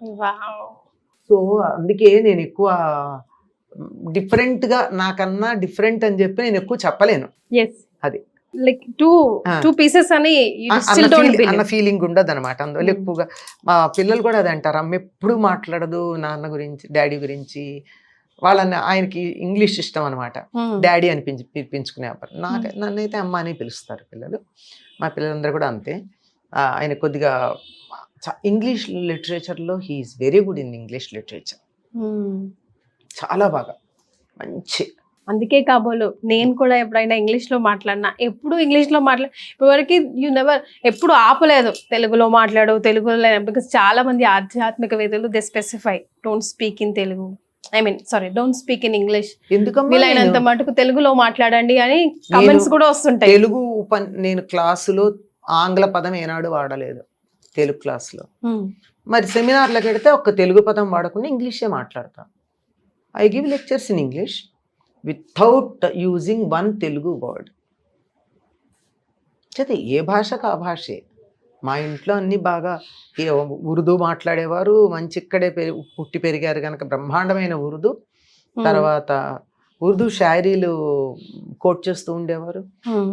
సో అందుకే నేను ఎక్కువ డిఫరెంట్ గా, నాకన్నా డిఫరెంట్ అని చెప్పి నేను ఎక్కువ చెప్పలేను. అది లైక్ టూ పీసెస్ అని అన్న ఫీలింగ్ ఉండదు అనమాట. అందువల్ల ఎక్కువగా మా పిల్లలు కూడా అది అంటారు, అమ్మ ఎప్పుడు మాట్లాడదు నాన్న గురించి డాడీ గురించి. వాళ్ళని ఆయనకి ఇంగ్లీష్ ఇష్టం అనమాట, డాడీ అని పిలిపించుకునేవారు. నన్నైతే అమ్మ అని పిలుస్తారు పిల్లలు. మా పిల్లలందరూ కూడా అంతే. ఆయన కొద్దిగా ఇంగ్లీష్ లిటరేచర్లో he is very good in English literature, చాలా బాగా మంచి. అందుకే కాబోలు నేను కూడా ఎప్పుడైనా ఇంగ్లీష్లో మాట్లాడినా ఎప్పుడు ఇంగ్లీష్లో ఇప్పటివరకు యూ నెవర్ ఎప్పుడు ఆపలేదు తెలుగులో మాట్లాడు తెలుగులో. బికాస్ చాలా మంది ఆధ్యాత్మికవేత్తలు they specify don't speak in Telugu, don't speak in English, వీలైనంత మటుకు తెలుగులో మాట్లాడండి అని కమెంట్స్ కూడా వస్తుంటాయి. తెలుగు నేను క్లాసులో ఆంగ్ల పదం ఏనాడు వాడలేదు తెలుగు క్లాసులో. మరి సెమినార్లకు వెడితే ఒక్క తెలుగు పదం వాడకుండా ఇంగ్లీషే మాట్లాడతా. I give lectures in English without using one Telugu word. చేత ఏ భాషకు ఆ భాషే. మా ఇంట్లో అన్ని బాగా ఉర్దూ మాట్లాడేవారు, మంచి ఇక్కడే పుట్టి పెరిగారు కనుక బ్రహ్మాండమైన ఉర్దూ. తర్వాత ఉర్దూ షాయరీలు కోట్ చేస్తూ ఉండేవారు.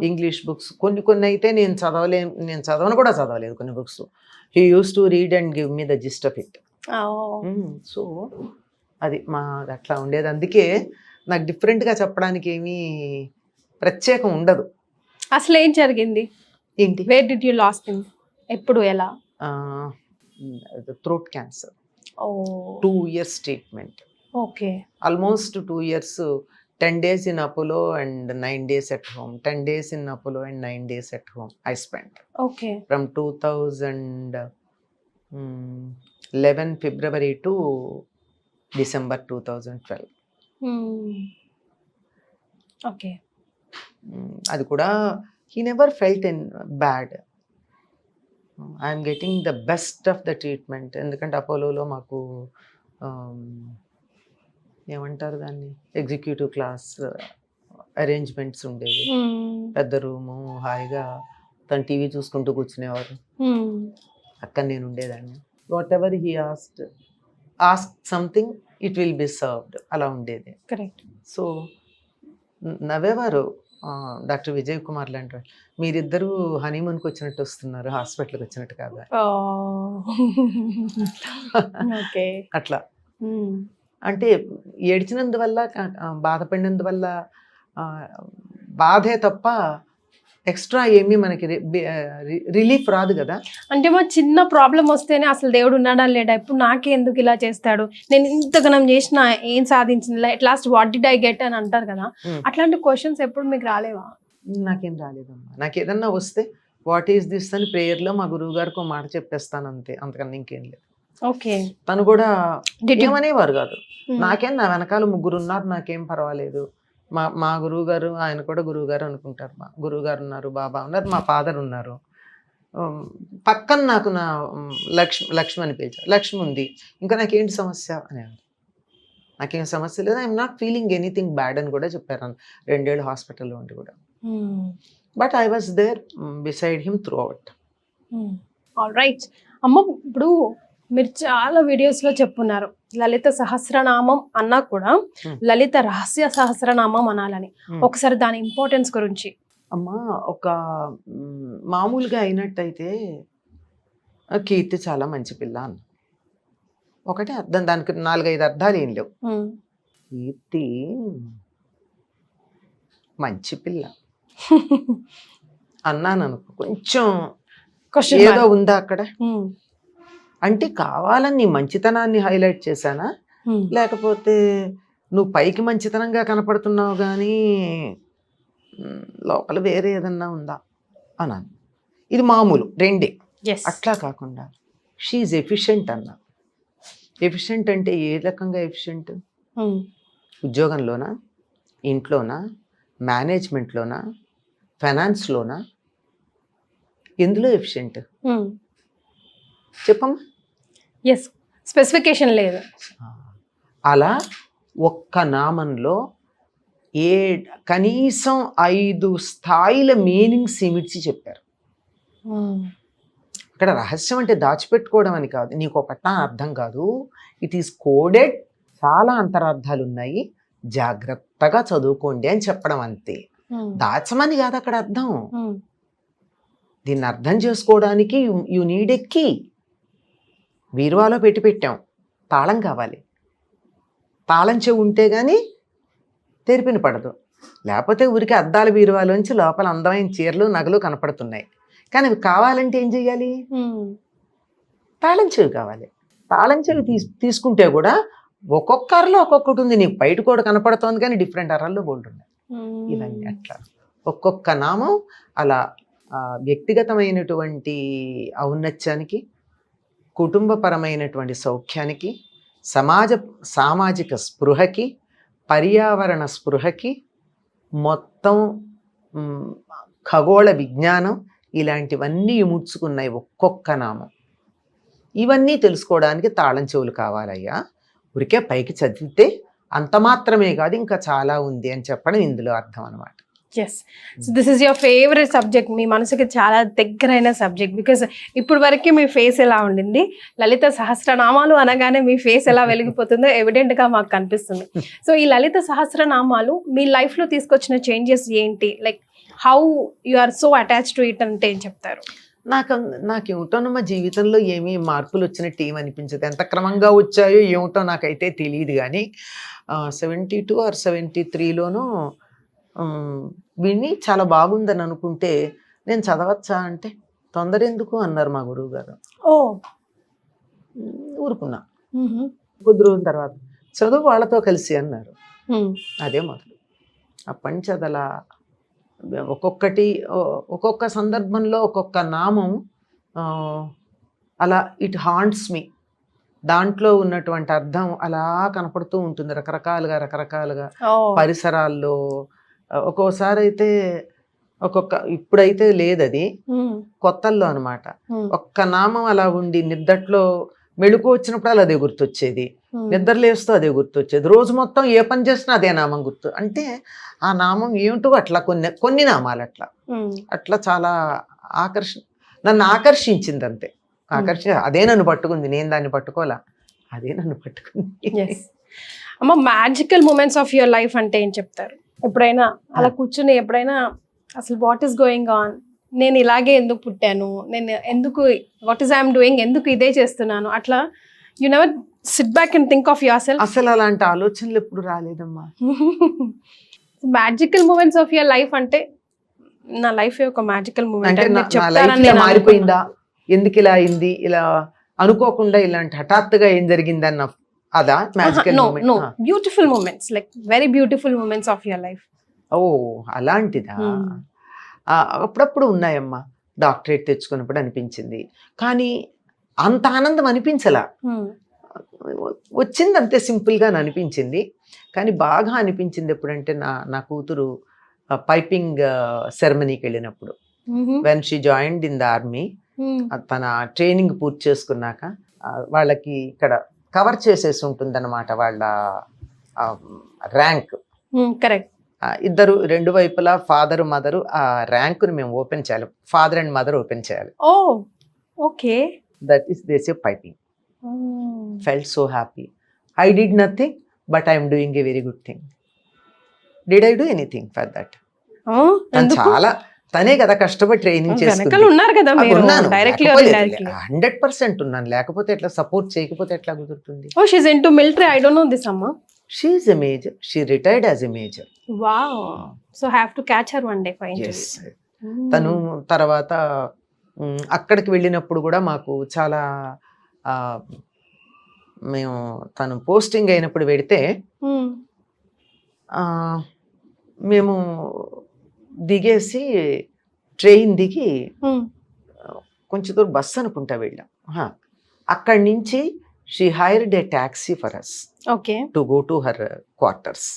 ఇంగ్లీష్ బుక్స్ కొన్ని అయితే నేను చదవను కూడా చదవలేదు కొన్ని books. He use to read and give me the gist of it. So అది అట్లా ఉండేది. అందుకే నాకు డిఫరెంట్గా చెప్పడానికి ఏమీ ప్రత్యేకం ఉండదు. అసలు ఏం జరిగింది ఏంటి? Where did you last him? ఎప్పుడు, ఎలా? Throat cancer. 2 years treatment. Okay. Almost 2 years, 10 days in Apollo and 9 days at home. 10 days in Apollo and 9 days at home I spent. Okay. From 2011 February to December 2012. Okay. అది కూడా he never felt bad. I'm getting the best of the treatment. ఎందుకంటే అపోలోలో మాకు ఏమంటారు దాన్ని, ఎగ్జిక్యూటివ్ క్లాస్ అరేంజ్మెంట్స్ ఉండేవి. పెద్ద రూము, హాయిగా తను టీవీ చూసుకుంటూ కూర్చునేవారు. అక్కడ నేను ఉండేదాన్ని. Whatever he ask something it will be served, అలా ఉండేది. కరెక్ట్. సో నవ్వేవారు డాక్టర్ విజయ్ కుమార్ లాంటి వాళ్ళు, మీరిద్దరూ హనీమూన్కి వచ్చినట్టు వస్తున్నారు, హాస్పిటల్కి వచ్చినట్టు కాదా. అట్లా అంటే ఏడ్చినందువల్ల బాధపడినందువల్ల బాధే తప్ప ఎక్స్ట్రా ఏమీ మనకి రిలీఫ్ రాదు కదా. అంటే మా చిన్న ప్రాబ్లం వస్తేనే అసలు దేవుడు ఉన్నాడా లేడా, ఇప్పుడు నాకే ఎందుకు ఇలా చేస్తాడు, నేను ఇంతగనం చేసిన ఏం సాధించింది, at last what did I get అని అంటారు కదా. అట్లాంటి క్వశ్చన్స్ ఎప్పుడు మీకు రాలేవా? నాకేం రాలేదమ్మా. నాకు ఏదన్నా వస్తే వాట్ ఈస్ దిస్ అని ప్రేయర్లో మా గురువు గారికి ఒక మాట చెప్పేస్తాను అంతే, అంతకన్నా ఇంకేం లేదు. ఓకే. తను కూడా ఏమనేవారు కాదు. నాకేం నా వెనకాల 3 ఉన్నారు, నాకేం పర్వాలేదు. మా గురువు గారు, ఆయన కూడా గురువు గారు అనుకుంటారు. మా గురువు గారు ఉన్నారు, బాబా ఉన్నారు, మా ఫాదర్ ఉన్నారు. పక్కన నాకు నా లక్ష్మి అని పిలిచారు. లక్ష్మి ఉంది, ఇంకా నాకేంటి సమస్య అని. నాకేం సమస్య లేదు, I'm not feeling anything bad అని కూడా చెప్పారు 2 ఏళ్ళు హాస్పిటల్లో ఉండి కూడా. But I was there beside him throughout. All right అమ్మ, ఇప్పుడు మీరు చాలా వీడియోస్లో చెప్పున్నారు లలిత సహస్రనామం అన్నా కూడా లలిత రహస్య సహస్రనామం అనాలని. ఒకసారి దాని ఇంపార్టెన్స్ గురించి. అమ్మా, ఒక మామూలుగా అయినట్టయితే కీర్తి చాలా మంచి పిల్ల అన్న ఒకటే అర్థం, దానికి 4-5 అర్థాలు ఏం లేవు. కీర్తి మంచి పిల్ల అన్నాను అనుకో, కొంచెం ఏదో ఉందా అక్కడ అంటే, కావాలని నీ మంచితనాన్ని హైలైట్ చేశానా, లేకపోతే నువ్వు పైకి మంచితనంగా కనపడుతున్నావు కానీ లోపల వేరే ఏదన్నా ఉందా అన్నాను. ఇది మామూలు రెండే. అట్లా కాకుండా షీఈ్ ఎఫిషియెంట్ అన్నా. ఎఫిషియెంట్ అంటే ఏ రకంగా ఎఫిషియెంట్? ఉద్యోగంలోనా, ఇంట్లోనా, మేనేజ్మెంట్లోనా, ఫైనాన్స్లోనా, ఎందులో ఎఫిషియెంట్ చెప్పమ్మా. ఎస్, స్పెసిఫికేషన్ లేదు. అలా ఒక్క నామంలో కనీసం 5 స్థాయిల మీనింగ్స్ ఇమిడ్చి చెప్పారు. అక్కడ రహస్యం అంటే దాచిపెట్టుకోవడం అని కాదు, నీకు ఒకటా అర్థం కాదు, ఇట్ ఈస్ కోడెడ్, చాలా అంతరార్థాలు ఉన్నాయి, జాగ్రత్తగా చదువుకోండి అని చెప్పడం అంతే. దాచమని కాదు అక్కడ అర్థం. దీన్ని అర్థం చేసుకోవడానికి యు నీడ్ ఎ కీ. బీరువాలో పెట్టాం, తాళం కావాలి. తాళం చెవి ఉంటే కానీ తెరిపిన పడదు. లేకపోతే ఊరికి అద్దాల బీరువాలోంచి లోపల అందమైన చీరలు, నగలు కనపడుతున్నాయి, కానీ అవి కావాలంటే ఏం చెయ్యాలి? తాళం చెవి కావాలి. తాళం చెవి తీసుకుంటే కూడా ఒక్కొక్క అరలో ఒక్కొక్కటి ఉంది. నీకు బయట కూడా కనపడుతోంది కానీ డిఫరెంట్ అరల్లో బోల్డ్ ఉన్నాయి. ఇవన్నీ అట్లా ఒక్కొక్క నామం అలా వ్యక్తిగతమైనటువంటి ఔన్నత్యానికి, కుటుంబపరమైనటువంటి సౌఖ్యానికి, సామాజిక స్పృహకి, పర్యావరణ స్పృహకి, మొత్తం ఖగోళ విజ్ఞానం, ఇలాంటివన్నీ ఇముడ్చుకున్నాయి ఒక్కొక్క నామం. ఇవన్నీ తెలుసుకోవడానికి తాళం చెవులు కావాలయ్యా. ఊరికే పైకి చదివితే అంత మాత్రమే కాదు, ఇంకా చాలా ఉంది అని చెప్పడం ఇందులో అర్థం అనమాట. Yes, so this is your favourite subject, మీ మనసుకి చాలా దగ్గరైన సబ్జెక్ట్. బికాస్ ఇప్పుడు వరకు మీ ఫేస్ ఎలా ఉండింది, లలిత సహస్రనామాలు అనగానే మీ ఫేస్ ఎలా వెలిగిపోతుందో ఎవిడెంట్గా మాకు కనిపిస్తుంది. సో ఈ లలిత సహస్రనామాలు మీ లైఫ్లో తీసుకొచ్చిన చేంజెస్ ఏంటి? Like how you are so attach to it అంటే ఏం చెప్తారు? నాకేమిటో మా జీవితంలో ఏమీ మార్పులు వచ్చినట్టు ఏమి అనిపించదు. ఎంత క్రమంగా వచ్చాయో ఏమిటో నాకైతే తెలియదు. కానీ 72 or 73లోనూ విని చాలా బాగుందని అనుకుంటే నేను చదవచ్చా అంటే తొందర ఎందుకు అన్నారు మా గురువు గారు. ఊరుకున్నా. కొద్ది రోజుల తర్వాత చదువు వాళ్ళతో కలిసి అన్నారు. అదే మొదలు. అప్పటి నుంచి అదలా ఒక్కొక్క సందర్భంలో ఒక్కొక్క నామం అలా ఇట్ హాంట్స్ మీ. దాంట్లో ఉన్నటువంటి అర్థం అలా కనపడుతూ ఉంటుంది రకరకాలుగా పరిసరాల్లో. ఒక్కోసారి అయితే ఇప్పుడైతే లేదు, అది కొత్తల్లో అనమాట. ఒక్క నామం అలా ఉండి నిద్దట్లో మెళుకు వచ్చినప్పుడు అదే గుర్తొచ్చేది, నిద్ర లేస్తూ అదే గుర్తొచ్చేది, రోజు మొత్తం ఏ పని చేసినా అదే నామం గుర్తు. అంటే ఆ నామం ఏమిటో అట్లా కొన్ని నామాలు అట్లా చాలా నన్ను ఆకర్షించింది అంతే. అదే నన్ను పట్టుకుంది, నేను దాన్ని పట్టుకోలే, అదే నన్ను పట్టుకుంది. అమ్మ, magical moments of your life అంటే ఏం చెప్తారు? ఎప్పుడైనా అలా కూర్చుని ఎప్పుడైనా అసలు వాట్ ఈస్ గోయింగ్ ఆన్, నేను ఇలాగే ఎందుకు పుట్టాను, నేను ఎందుకు, వాట్ ఈస్ ఐఎమ్ డూయింగ్, ఎందుకు ఇదే చేస్తున్నాను, అట్లా you never sit back and think of yourself. అసలు అలాంటి ఆలోచనలు ఎప్పుడు రాలేదమ్మా. Magical moments of your life అంటే నా లైఫ్ ఒక మ్యాజికల్ మూమెంట్ అంటే నా లైఫ్ ఇలా మారిపోయిందా, ఎందుకు ఇలా అయింది, ఇలా అనుకోకుండా ఇలాంటి హఠాత్తుగా ఏం జరిగిందన్న అదా magical moment? Beautiful moments, like very beautiful moments of your life. ఓ అలాంటిదా? అప్పుడప్పుడు ఉన్నాయమ్మా. డాక్టరేట్ తెచ్చుకున్నప్పుడు అనిపించింది, కానీ అంత ఆనందం అనిపించలా. వచ్చింది అంతే సింపుల్గా అనిపించింది. కానీ బాగా అనిపించింది ఎప్పుడంటే నా కూతురు పైపింగ్ సెరమనీకి వెళ్ళినప్పుడు, when she joined in the army. తన ట్రైనింగ్ పూర్తి చేసుకున్నాక వాళ్ళకి ఇక్కడ కవర్ చేసేసి ఉంటుందన్నమాట వాళ్ళ ర్యాంక్. కరెక్ట్. ఇద్దరు రెండు వైపులా ఫాదర్ మదర్ ఆ ర్యాంకుని మేము ఓపెన్ చేయాలి, ఫాదర్ అండ్ మదర్ ఓపెన్ చేయాలి. Oh okay. That is they say piping. Felt so happy. I did nothing but I'm doing a very good thing. Did I do anything for that? చాలా తనే కదా కష్టపడి ట్రైనింగ్ చేసుకున్నాను. 100% ఉన్నాను, లేకపోతే ఎట్లా, సపోర్ట్ చేయకపోతే ఎట్లా కుదురుతుంది? Oh, she's into military. I don't know this, Amma. She is a major. She retired as a major. Wow. So have to catch her one day for interview. Yes. తను తర్వాత అక్కడికి వెళ్ళినప్పుడు కూడా మాకు చాలా మేము తను పోస్టింగ్ అయినప్పుడు పెడితే మేము దిగేసి ట్రైన్ దిగి కొంచెం దూరం బస్సు అనుకుంటా వెళ్ళాం. అక్కడి నుంచి she hired a taxi for us to go to her quarters.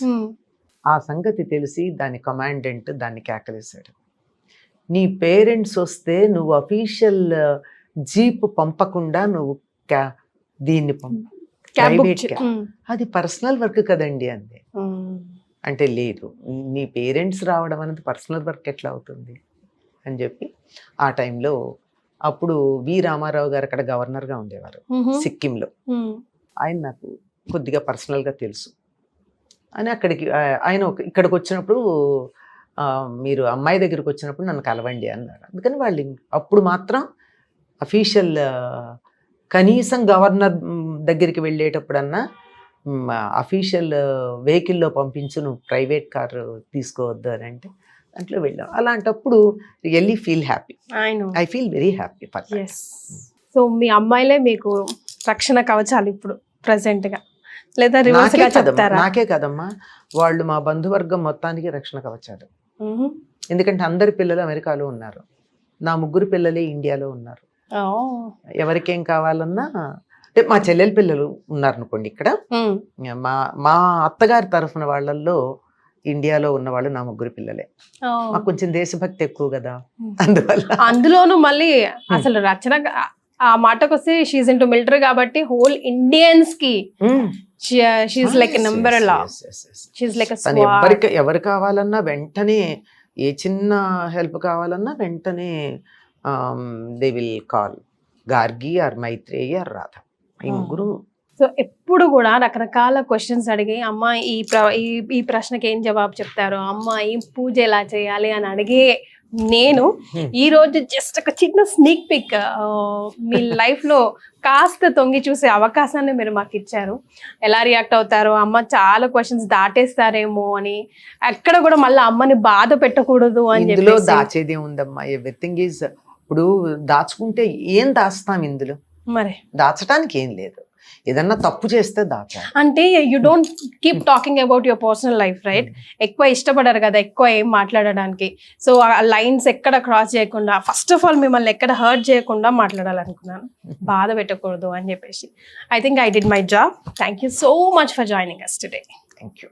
ఆ సంగతి తెలిసి దాని కమాండెంట్ దాన్ని కేకలేశాడు, నీ పేరెంట్స్ వస్తే నువ్వు అఫీషియల్ జీప్ పంపకుండా నువ్వు దీన్ని ప్రైవేట్ అది పర్సనల్ వర్క్ కదండి అంది. అంటే లేదు, నీ పేరెంట్స్ రావడం అనేది పర్సనల్ వర్క్ ఎట్లా అవుతుంది అని చెప్పి ఆ టైంలో అప్పుడు వి రామారావు గారు అక్కడ గవర్నర్గా ఉండేవారు సిక్కింలో. ఆయన నాకు కొద్దిగా పర్సనల్గా తెలుసు అని అక్కడికి ఆయన ఇక్కడికి వచ్చినప్పుడు మీరు అమ్మాయి దగ్గరికి వచ్చినప్పుడు నన్ను కలవండి అన్నారు. అందుకని వాళ్ళు అప్పుడు మాత్రం అఫీషియల్ కనీసం గవర్నర్ దగ్గరికి వెళ్ళేటప్పుడన్నా అఫీషియల్ వెహికల్లో పంపించు, నువ్వు ప్రైవేట్ కారు తీసుకోవద్దు అని అంటే దాంట్లో వెళ్ళాం. అలాంటప్పుడు really feel happy. I feel very happy for that. So మీ అమ్మాయిలే మీకు రక్షణ కవచాలు ఇప్పుడు ప్రెసెంట్ గా, లేదా రివర్స్ గా చెప్తారా? నాకే కదమ్మా, వాళ్ళు మా బంధువర్గం మొత్తానికి రక్షణ కవచాలు. ఎందుకంటే అందరి పిల్లలు అమెరికాలో ఉన్నారు, నా ముగ్గురు పిల్లలే ఇండియాలో ఉన్నారు. ఎవరికేం కావాలన్నా, అంటే మా చెల్లెల పిల్లలు ఉన్నారనుకోండి ఇక్కడ, మా అత్తగారి తరఫున వాళ్ళల్లో ఇండియాలో ఉన్న వాళ్ళు నా ముగ్గురు పిల్లలే. మాకు కొంచెం దేశభక్తి ఎక్కువ కదా, అందువల్ల. అందులోనూ మళ్ళీ అసలు రచన ఆ మాటకు వస్తే షీఈ్ ఇంటూ మిలిటరీ కాబట్టి హోల్ ఇండియన్స్ కి షీఈ్ లైక్ ఎ నంబర్ లా, షీఈ్ లైక్ ఎ స్క్వాడ్. ఎవరు కావాలన్నా వెంటనే, ఏ చిన్న హెల్ప్ కావాలన్నా వెంటనే they will call Gargi or Maitreyi or Radha, ఈ ముగ్గురు. సో ఎప్పుడు కూడా రకరకాల క్వశ్చన్స్ అడిగి అమ్మ ఈ ప్రశ్నకి ఏం జవాబు చెప్తారు, అమ్మ ఈ పూజ ఎలా చేయాలి అని అడిగే నేను ఈ రోజు జస్ట్ ఒక చిన్న స్నీక్ పిక్ మీ లైఫ్ లో కాస్త తొంగి చూసే అవకాశాన్ని మీరు మాకు ఇచ్చారు. ఎలా రియాక్ట్ అవుతారో, అమ్మ చాలా క్వశ్చన్స్ దాటేస్తారేమో అని, ఎక్కడ కూడా మళ్ళీ అమ్మని బాధ పెట్టకూడదు అని చెప్పి. దాచేది ఉందమ్మా, ఎవ్రీథింగ్ ఈజ్, ఇప్పుడు దాచుకుంటే ఏం దాస్తాం ఇందులో, మరి దాచడానికి ఏం లేదు. ఏదన్నా తప్పు చేస్తే దాచాలి. అంటే you don't keep talking about your personal life, right? ఎక్కువ ఇష్టపడరు కదా ఎక్కువ ఏం మాట్లాడడానికి. సో ఆ లైన్స్ ఎక్కడ క్రాస్ చేయకుండా, ఫస్ట్ ఆఫ్ ఆల్ మిమ్మల్ని ఎక్కడ హర్ట్ చేయకుండా మాట్లాడాలనుకున్నాను, బాధ పెట్టకూడదు అని చెప్పేసి. I think I did my job. Thank you so much for joining us today. Thank you.